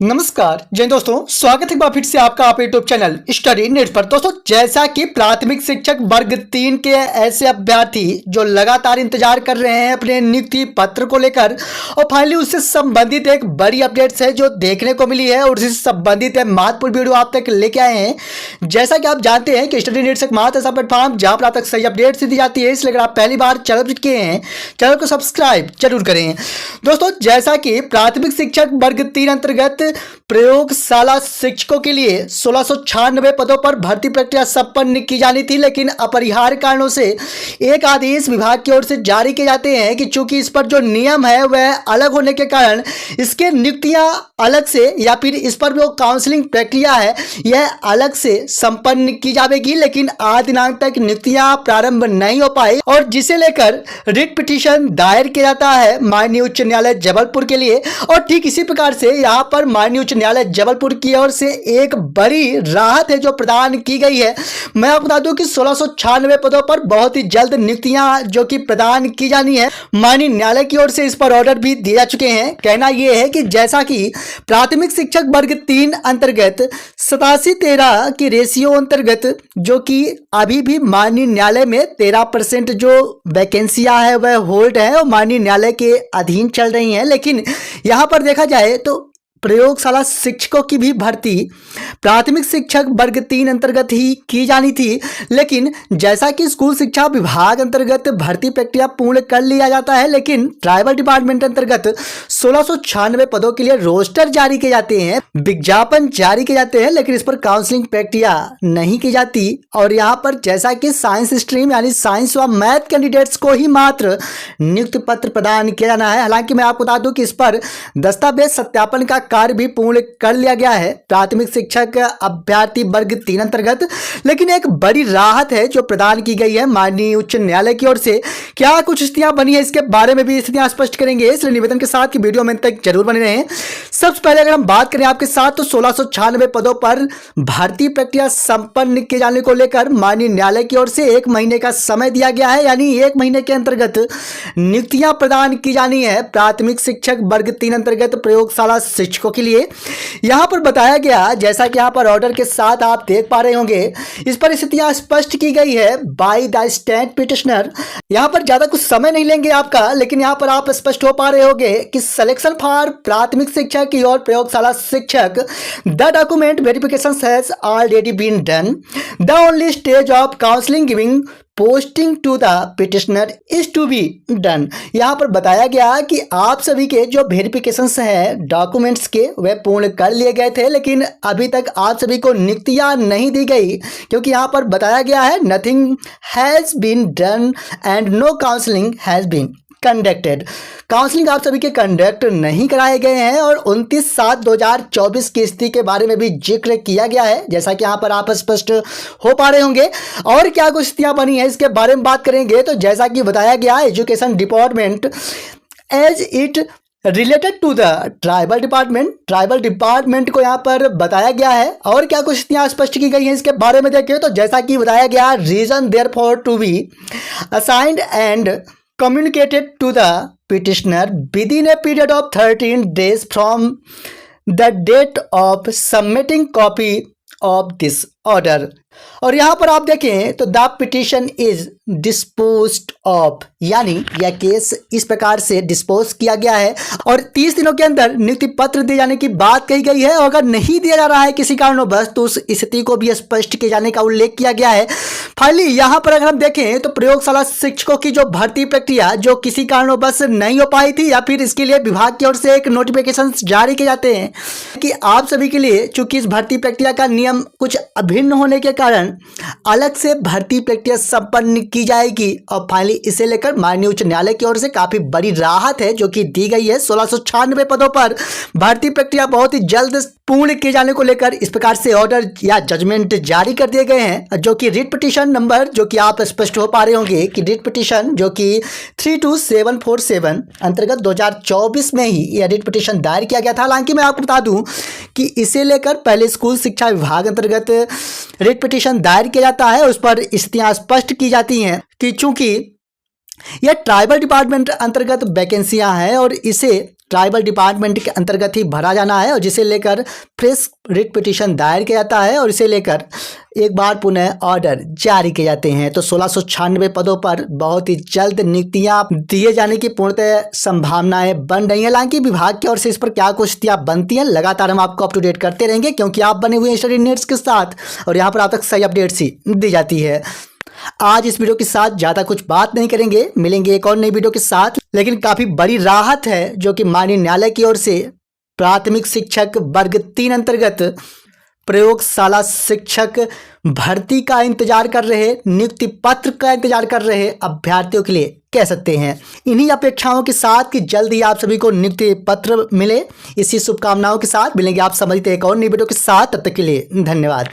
नमस्कार जय दोस्तों, स्वागत है एक बार फिर से आपका आप यूट्यूब चैनल स्टडी नेट पर। दोस्तों, जैसा कि प्राथमिक शिक्षक वर्ग 3 के ऐसे अभ्यर्थी जो लगातार इंतजार कर रहे हैं अपने नियुक्ति पत्र को लेकर, और फाइनली उससे संबंधित एक बड़ी अपडेट्स है जो देखने को मिली है और उससे संबंधित एक महत्वपूर्ण वीडियो आप तक लेके आए हैं। जैसा कि आप जानते हैं कि स्टडी नेट से एक मात्र ऐसा प्लेटफॉर्म जहां पर आप तक सही अपडेट्स दी जाती है, इसलिए अगर आप पहली बार चैनल विजिट किए हैं, चैनल को सब्सक्राइब जरूर करें। दोस्तों, जैसा कि प्राथमिक शिक्षक वर्ग 3 अंतर्गत प्रयोगशाला शिक्षकों के लिए 1696 पदों पर भर्ती प्रक्रिया संपन्न की जानी थी, लेकिन अपरिहार्य कारणों से एक आदेश विभाग की ओर से जारी किए जाते हैं कि चूंकि इस पर जो नियम है वह अलग होने के कारण इसके नियुक्तियां अलग से या फिर इस पर जो काउंसलिंग प्रक्रिया है यह अलग से संपन्न की जाएगी, लेकिन आज दिनांक तक नियुक्तियां प्रारंभ नहीं हो पाई और जिसे लेकर रिट पिटीशन दायर किया जाता है माननीय उच्च न्यायालय जबलपुर के लिए। और ठीक इसी प्रकार से यहाँ पर माननीय उच्च न्यायालय जबलपुर की ओर से एक बड़ी राहत है जो प्रदान की गई है। मैं आपको बता दूं कि 1696 पदों पर बहुत ही जल्द नियुक्तियां जो कि प्रदान की जानी है, माननीय न्यायालय की ओर से इस पर ऑर्डर भी दिए जा चुके हैं। कहना यह है कि जैसा कि प्राथमिक शिक्षक वर्ग 3 अंतर्गत 87-13 की रेशियो अंतर्गत जो कि अभी भी माननीय न्यायालय में 13% जो वैकेंसियां है वह होल्ड है और माननीय न्यायालय के अधीन चल रही हैं, लेकिन यहां पर देखा जाए तो प्रयोगशाला शिक्षकों की भी भर्ती प्राथमिक शिक्षक वर्ग 3 अंतर्गत ही की जानी थी, लेकिन जैसा कि स्कूल शिक्षा विभाग अंतर्गत भर्ती प्रक्रिया पूर्ण कर लिया जाता है, लेकिन ट्राइबल डिपार्टमेंट अंतर्गत 1696 पदों के लिए रोस्टर जारी किए जाते हैं, विज्ञापन जारी किए जाते हैं, लेकिन इस पर काउंसलिंग प्रक्रिया नहीं की जाती। और यहाँ पर जैसा कि साइंस स्ट्रीम यानी साइंस व मैथ कैंडिडेट्स को ही मात्र नियुक्ति पत्र प्रदान किया जाना है। हालांकि मैं आपको बता दूं कि इस पर दस्तावेज सत्यापन का कार्य भी पूर्ण कर लिया गया है प्राथमिक शिक्षक अभ्यर्थी वर्ग 3 अंतर्गत, लेकिन एक बड़ी राहत है जो प्रदान की गई है माननीय उच्च न्यायालय की ओर से। क्या कुछ स्थितियां बनी है इसके बारे में भी स्थितियां स्पष्ट करेंगे, इसलिए निवेदन के साथ कि वीडियो में तक जरूर बने रहें। सबसे पहले अगर हम बात करें आपके साथ तो 1696 पदों पर भर्ती प्रक्रिया संपन्न किए जाने को लेकर माननीय न्यायालय की ओर से 1 महीने का समय दिया गया है, यानी 1 महीने के अंतर्गत नियुक्तियां प्रदान की जानी है प्राथमिक शिक्षक वर्ग 3 अंतर्गत प्रयोगशाला शिक्षकों के लिए। यहां पर बताया गया, जैसा कि यहां पर ऑर्डर के साथ आप देख पा रहे होंगे, इस पर स्थितियां स्पष्ट की गई है बाय द स्टेट पिटिशनर। यहां पर ज्यादा कुछ समय नहीं लेंगे आपका, लेकिन यहां पर आप स्पष्ट हो पा रहे होंगे कि सिलेक्शन फॉर प्राथमिक शिक्षक की और प्रयोगशाला शिक्षक the document verification has already been done. The only stage of counselling giving posting to the petitioner is to be done. यहाँ पर बताया गया कि आप सभी के जो वेरिफिकेशंस हैं डॉक्यूमेंट्स के वे पूर्ण कर लिए गए थे, लेकिन अभी तक आप सभी को नियुक्तियां नहीं दी गई, क्योंकि यहाँ पर बताया गया है nothing has been done and no counselling has been conducted. Counselling आप सभी के कंडक्ट नहीं कराए गए हैं और 29/7/2024 की स्थिति के बारे में भी जिक्र किया गया है, जैसा कि यहाँ पर आप स्पष्ट हो पा रहे होंगे। और क्या कुछ स्थितियां बनी है इसके बारे में बात करेंगे तो जैसा कि बताया गया education department as it related to the tribal department को यहाँ पर बताया गया है। और क्या कुछ स्थितियां स्पष्ट की गई हैं इसके बारे में देखें तो जैसा कि बताया गया reason therefore to be assigned and communicated to the petitioner within a period of 13 days from the date of submitting copy of this order। और यहां पर आप देखें तो the petition is disposed of, यानी यह केस इस प्रकार से डिस्पोज किया गया है और 30 दिनों के अंदर नियुक्ति पत्र दिए जाने की बात कही गई है। और अगर नहीं दिया जा रहा है किसी कारणवश तो उस स्थिति को भी स्पष्ट किए जाने का उल्लेख किया गया है। फाइनली यहां पर अगर हम देखें तो प्रयोगशाला शिक्षकों की जो भर्ती प्रक्रिया जो किसी कारणवश नहीं हो पाई थी या फिर इसके लिए विभाग की ओर से एक नोटिफिकेशन जारी किए जाते हैं कि आप सभी के लिए चूंकि इस भर्ती प्रक्रिया का नियम कुछ अभिन्न होने के कारण अलग से भर्ती प्रक्रिया संपन्न की जाएगी। और फाइनली इसे लेकर माननीय उच्च न्यायालय की ओर से काफी बड़ी राहत है जो कि दी गई है। 1696 पदों पर भर्ती प्रक्रिया बहुत ही जल्द पूर्ण किए जाने को लेकर इस प्रकार से ऑर्डर या जजमेंट जारी कर दिए गए हैं, जो कि रिट पिटीशन नंबर जो कि आप स्पष्ट हो पा रहे होंगे कि रिट पिटीशन जो कि 32747 अंतर्गत 2024 में ही यह रिट पिटीशन दायर किया गया था। हालांकि मैं आपको बता दूं कि इसे लेकर पहले स्कूल शिक्षा विभाग अंतर्गत रिट पिटीशन दायर किया जाता है, उस पर स्थितियां स्पष्ट की जाती हैं कि चूंकि यह ट्राइबल डिपार्टमेंट अंतर्गत वैकेंसियां हैं और इसे ट्राइबल डिपार्टमेंट के अंतर्गत ही भरा जाना है और जिसे लेकर फ्रेश रिट पिटीशन दायर किया जाता है और इसे लेकर एक बार पुनः ऑर्डर जारी किए जाते हैं। तो 1696 पदों पर बहुत ही जल्द नियुक्तियां दिए जाने की पूर्णतः संभावनाएं बन रही हैं। हालांकि विभाग की ओर से इस पर क्या कुछ स्थितियां बनती हैं लगातार हम आपको अप टू डेट करते रहेंगे, क्योंकि आप बने हुए हैं स्टडी नेट्स के साथ और यहाँ पर आप तक सही अपडेट्स ही दी जाती है। आज इस वीडियो के साथ ज़्यादा कुछ बात नहीं करेंगे, मिलेंगे एक और नई वीडियो के साथ। लेकिन काफ़ी बड़ी राहत है जो कि माननीय न्यायालय की ओर से प्राथमिक शिक्षक वर्ग 3 अंतर्गत प्रयोगशाला शिक्षक भर्ती का इंतजार कर रहे, नियुक्ति पत्र का इंतजार कर रहे अभ्यर्थियों के लिए कह सकते हैं। इन्हीं अपेक्षाओं के साथ कि जल्द ही आप सभी को नियुक्ति पत्र मिले, इसी शुभकामनाओं के साथ मिलेंगे आप समझते एक और नई वीडियो के साथ। तब तक के लिए धन्यवाद।